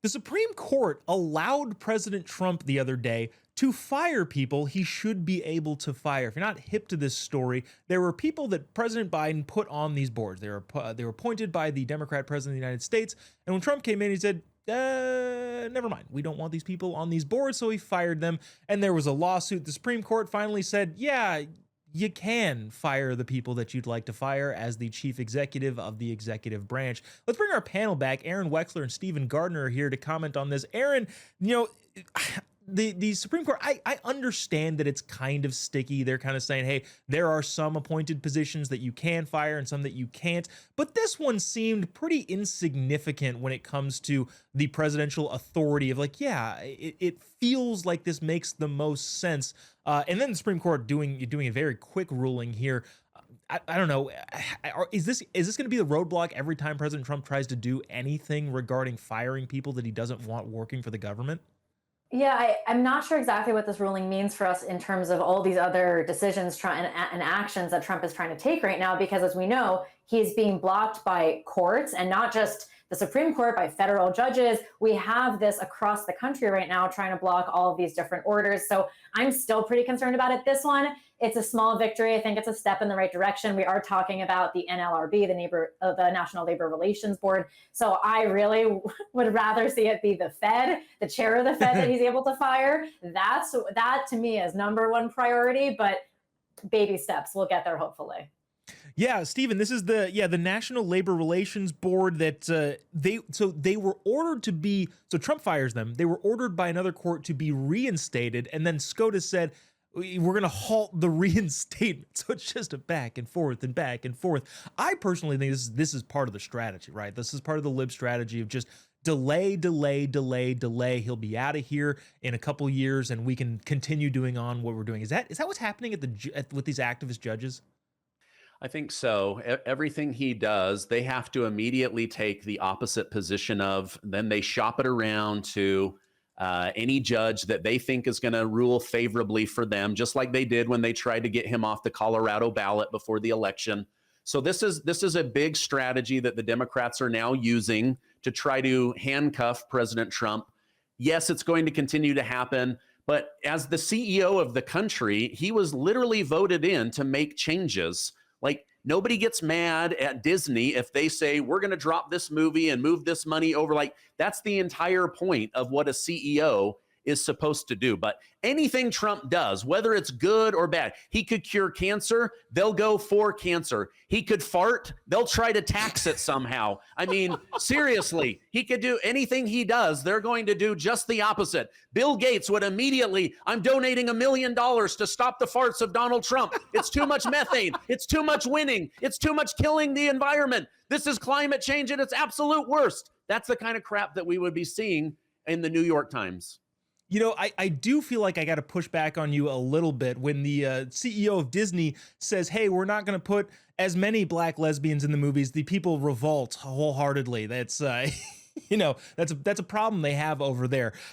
The Supreme Court allowed President Trump the other day to fire people he should be able to fire. If you're not hip to this story, there were people that President Biden put on these boards. They were appointed by the Democrat president of the United States. And when Trump came in, he said, never mind. We don't want these people on these boards, so he fired them. And there was a lawsuit. The Supreme Court finally said, yeah, you can fire the people that you'd like to fire as the chief executive of the executive branch. Let's bring our panel back. Aaron Wexler and Stephen Gardner are here to comment on this. Aaron, the Supreme Court, I understand that it's kind of sticky. They're kind of saying, hey, there are some appointed positions that you can fire and some that you can't. But this one seemed pretty insignificant when it comes to the presidential authority of like, yeah, it feels like this makes the most sense. And then the Supreme Court doing a very quick ruling here. I don't know. Is this going to be the roadblock every time President Trump tries to do anything regarding firing people that he doesn't want working for the government? Yeah, I'm not sure exactly what this ruling means for us in terms of all these other decisions and actions that Trump is trying to take right now, because as we know, he's being blocked by courts, and not just the Supreme Court, by federal judges. We have this across the country right now trying to block all of these different orders. So I'm still pretty concerned about it. This one, it's a small victory. I think it's a step in the right direction. We are talking about the NLRB, the National Labor Relations Board. So I really would rather see it be the Fed, the chair of the Fed that he's able to fire. That to me is number one priority, but baby steps. We'll get there hopefully. Yeah, Stephen, this is the National Labor Relations Board that they were ordered to be, so Trump fires them. They were ordered by another court to be reinstated, and then SCOTUS said, we're going to halt the reinstatement. So it's just a back and forth and back and forth. I personally think this is part of the strategy, right? This is part of the lib strategy of just delay. He'll be out of here in a couple years, and we can continue doing on what we're doing. Is that what's happening with these activist judges? I think so. Everything he does, they have to immediately take the opposite position of, then they shop it around to any judge that they think is going to rule favorably for them, just like they did when they tried to get him off the Colorado ballot before the election. So this is a big strategy that the Democrats are now using to try to handcuff President Trump. Yes, it's going to continue to happen. But as the CEO of the country, he was literally voted in to make changes. Like, nobody gets mad at Disney if they say, we're going to drop this movie and move this money over. Like, that's the entire point of what a CEO is supposed to do. But anything Trump does, whether it's good or bad, he could cure cancer, they'll go for cancer. He could fart, they'll try to tax it somehow. I mean, seriously, he could do anything he does, they're going to do just the opposite. Bill Gates would immediately, I'm donating $1 million to stop the farts of Donald Trump. It's too much methane. It's too much winning. It's too much killing the environment. This is climate change at its absolute worst. That's the kind of crap that we would be seeing in the New York Times. You know, I do feel like I got to push back on you a little bit when the CEO of Disney says, hey, we're not going to put as many black lesbians in the movies. The people revolt wholeheartedly. That's, that's a problem they have over there.